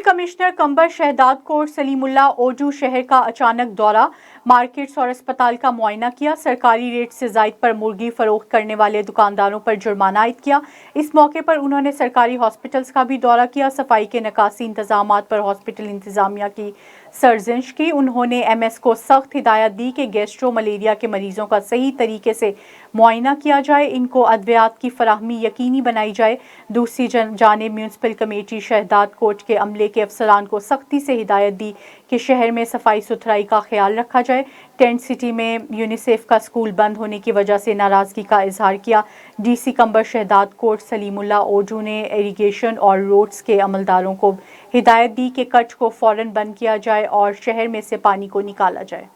Commissioner कंबर Shahdad coat Salimullah ओजू शहर का अचानक दौरा, मार्केट्स और अस्पताल का मुआयना किया। सरकारी रेट से जायद पर मुर्गी फरोख्त करने वाले दुकानदारों पर जुर्माना आयद किया। इस मौके पर उन्होंने सरकारी हॉस्पिटल्स का भी दौरा किया। सफाई के निकासी इंतजामात पर हॉस्पिटल इंतजामिया की सरजंश की। उन्होंने MS को सख्त हिदायत दी कि गैस्ट्रो मलेरिया के मरीजों का सही तरीके से मुआयना किया जाए, इनको अद्वियात की फराहमी यकीनी बनाई जाए। दूसरी जानिब म्यूनसिपल कमेटी शहदाद कोट के अमले के अफसरान को सख्ती से हिदायत दी कि शहर में सफाई सुथराई का ख्याल रखा जाए। टेंट सिटी में यूनिसेफ का स्कूल बंद होने की वजह से नाराजगी का इजहार किया। DC कंबर शहदाद कोट सलीमुल्लाह ओजू ने इरिगेशन और रोड्स के अमलदारों को हिदायत दी कि कट को फौरन बंद किया जाए और शहर में से पानी को निकाला जाए।